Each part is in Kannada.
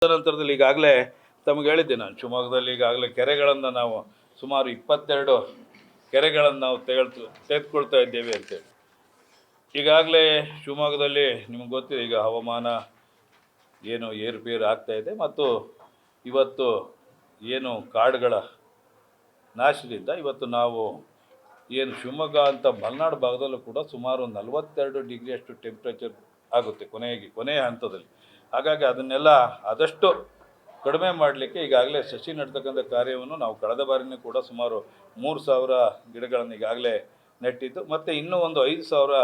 ನಂತರದಲ್ಲಿ ಈಗಾಗಲೇ ತಮಗೆ ಹೇಳಿದ್ದೆ ನಾನು, ಶಿವಮೊಗ್ಗದಲ್ಲಿ ಈಗಾಗಲೇ ಕೆರೆಗಳನ್ನು ನಾವು ಸುಮಾರು 22 ಕೆರೆಗಳನ್ನು ನಾವು ತೆಗೆದುಕೊಳ್ತಾ ಇದ್ದೇವೆ ಅಂತೇಳಿ. ಈಗಾಗಲೇ ಶಿವಮೊಗ್ಗದಲ್ಲಿ ನಿಮಗೆ ಗೊತ್ತಿದೆ, ಈಗ ಹವಾಮಾನ ಏನು ಏರುಪೇರು ಆಗ್ತಾ ಇದೆ ಮತ್ತು ಇವತ್ತು ಏನು ಕಾಡುಗಳ ನಾಶದಿಂದ ಇವತ್ತು ನಾವು ಏನು ಶಿವಮೊಗ್ಗ ಅಂತ ಮಲೆನಾಡು ಭಾಗದಲ್ಲೂ ಕೂಡ ಸುಮಾರು 42 ಡಿಗ್ರಿಯಷ್ಟು ಟೆಂಪ್ರೇಚರ್ ಆಗುತ್ತೆ ಕೊನೆಯ ಹಂತದಲ್ಲಿ. ಹಾಗಾಗಿ ಅದನ್ನೆಲ್ಲ ಆದಷ್ಟು ಕಡಿಮೆ ಮಾಡಲಿಕ್ಕೆ ಈಗಾಗಲೇ ಸಸಿ ನೆಡ್ತಕ್ಕಂಥ ಕಾರ್ಯವನ್ನು ನಾವು ಕಳೆದ ಬಾರಿನೂ ಕೂಡ ಸುಮಾರು 3,000 ಗಿಡಗಳನ್ನು ಈಗಾಗಲೇ ನೆಟ್ಟಿದ್ದು, ಮತ್ತು ಇನ್ನೂ ಒಂದು 5,000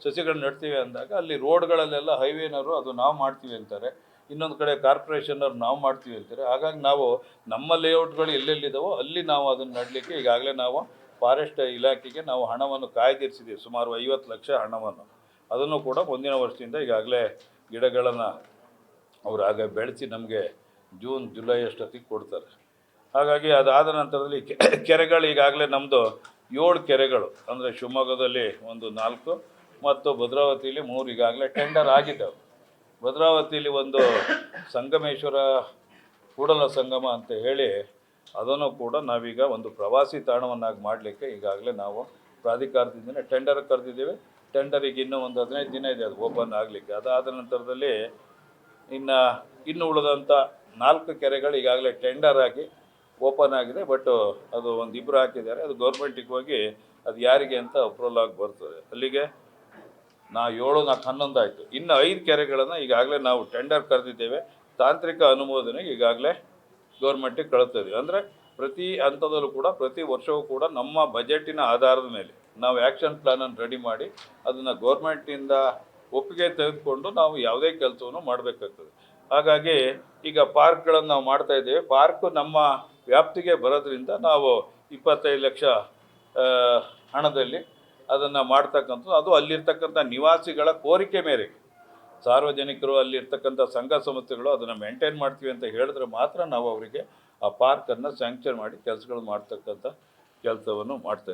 ಸಸಿಗಳನ್ನ ನೆಡ್ತೀವಿ ಅಂದಾಗ ಅಲ್ಲಿ ರೋಡ್ಗಳಲ್ಲೆಲ್ಲ ಹೈವೇನವರು ಅದು ನಾವು ಮಾಡ್ತೀವಿ ಅಂತಾರೆ, ಇನ್ನೊಂದು ಕಡೆ ಕಾರ್ಪೊರೇಷನ್ನವ್ರು ನಾವು ಮಾಡ್ತೀವಿ ಅಂತಾರೆ. ಹಾಗಾಗಿ ನಾವು ನಮ್ಮ ಲೇಔಟ್ಗಳು ಎಲ್ಲೆಲ್ಲಿದ್ದಾವೋ ಅಲ್ಲಿ ನಾವು ಅದನ್ನು ನೆಡಲಿಕ್ಕೆ ಈಗಾಗಲೇ ನಾವು ಫಾರೆಸ್ಟ್ ಇಲಾಖೆಗೆ ನಾವು ಹಣವನ್ನು ಕಾಯ್ದಿರಿಸಿದ್ದೀವಿ, ಸುಮಾರು 50 ಲಕ್ಷ ಹಣವನ್ನು. ಅದನ್ನು ಕೂಡ ಮುಂದಿನ ವರ್ಷದಿಂದ ಈಗಾಗಲೇ ಗಿಡಗಳನ್ನು ಅವರು ಆಗ ಬೆಳೆಸಿ ನಮಗೆ ಜೂನ್ ಜುಲೈ ಅಷ್ಟೊತ್ತಿಗೆ ಕೊಡ್ತಾರೆ. ಹಾಗಾಗಿ ಅದಾದ ನಂತರದಲ್ಲಿ ಕೆರೆಗಳು ಈಗಾಗಲೇ ನಮ್ಮದು 7 ಕೆರೆಗಳು, ಅಂದರೆ ಶಿವಮೊಗ್ಗದಲ್ಲಿ ಒಂದು 4 ಮತ್ತು ಭದ್ರಾವತಿಯಲ್ಲಿ 3 ಈಗಾಗಲೇ ಟೆಂಡರ್ ಆಗಿದ್ದಾವೆ. ಭದ್ರಾವತಿಯಲ್ಲಿ ಒಂದು ಸಂಗಮೇಶ್ವರ ಕೂಡಲ ಸಂಗಮ ಅಂತ ಹೇಳಿ ಅದನ್ನು ಕೂಡ ನಾವೀಗ ಒಂದು ಪ್ರವಾಸಿ ತಾಣವನ್ನಾಗಿ ಮಾಡಲಿಕ್ಕೆ ಈಗಾಗಲೇ ನಾವು ಪ್ರಾಧಿಕಾರದಿಂದಲೇ ಟೆಂಡರ್ ಕರೆದಿದ್ದೇವೆ. ಟೆಂಡರಿಗೆ ಇನ್ನೂ ಒಂದು 15 ದಿನ ಇದೆ ಅದು ಓಪನ್ ಆಗಲಿಕ್ಕೆ. ಅದಾದ ನಂತರದಲ್ಲಿ ಇನ್ನು ಉಳಿದಂಥ 4 ಕೆರೆಗಳು ಈಗಾಗಲೇ ಟೆಂಡರ್ ಆಗಿ ಓಪನ್ ಆಗಿದೆ. ಬಟ್ ಅದು ಒಂದು 2 ಹಾಕಿದ್ದಾರೆ, ಅದು ಗೌರ್ಮೆಂಟಿಗೆ ಹೋಗಿ ಅದು ಯಾರಿಗೆ ಅಂತ ಅಪ್ರೂವಲ್ ಆಗಿ ಬರ್ತದೆ. ಅಲ್ಲಿಗೆ 7 4 11 ಆಯಿತು. ಇನ್ನು 5 ಕೆರೆಗಳನ್ನು ಈಗಾಗಲೇ ನಾವು ಟೆಂಡರ್ ಕರೆದಿದ್ದೇವೆ. ತಾಂತ್ರಿಕ ಅನುಮೋದನೆಗೆ ಈಗಾಗಲೇ ಗೌರ್ಮೆಂಟಿಗೆ ಕಳಿಸ್ತಿದ್ದೀವಿ. ಅಂದರೆ ಪ್ರತಿ ಹಂತದಲ್ಲೂ ಕೂಡ ಪ್ರತಿ ವರ್ಷವೂ ಕೂಡ ನಮ್ಮ ಬಜೆಟಿನ ಆಧಾರದ ಮೇಲೆ ನಾವು ಆ್ಯಕ್ಷನ್ ಪ್ಲ್ಯಾನನ್ನು ರೆಡಿ ಮಾಡಿ ಅದನ್ನು ಗೌರ್ಮೆಂಟಿಂದ ಒಪ್ಪಿಗೆ ತೆಗೆದುಕೊಂಡು ನಾವು ಯಾವುದೇ ಕೆಲಸವನ್ನು ಮಾಡಬೇಕಾಗ್ತದೆ. ಹಾಗಾಗಿ ಈಗ ಪಾರ್ಕ್ಗಳನ್ನು ನಾವು ಮಾಡ್ತಾಯಿದ್ದೇವೆ. ಪಾರ್ಕು ನಮ್ಮ ವ್ಯಾಪ್ತಿಗೆ ಬರೋದ್ರಿಂದ ನಾವು 25 ಲಕ್ಷ ಹಣದಲ್ಲಿ ಅದನ್ನು ಮಾಡ್ತಕ್ಕಂಥದ್ದು. ಅದು ಅಲ್ಲಿರ್ತಕ್ಕಂಥ ನಿವಾಸಿಗಳ ಕೋರಿಕೆ ಮೇರೆಗೆ ಸಾರ್ವಜನಿಕರು, ಅಲ್ಲಿರ್ತಕ್ಕಂಥ ಸಂಘ ಸಂಸ್ಥೆಗಳು ಅದನ್ನು ಮೇಂಟೈನ್ ಮಾಡ್ತೀವಿ ಅಂತ ಹೇಳಿದ್ರೆ ಮಾತ್ರ ನಾವು ಅವರಿಗೆ ಆ ಪಾರ್ಕನ್ನು ಸ್ಯಾಂಕ್ಷನ್ ಮಾಡಿ ಕೆಲಸಗಳು ಮಾಡ್ತಕ್ಕಂಥ ಕೆಲಸವನ್ನು ಮಾಡ್ತಾಯಿದ್ದೀವಿ.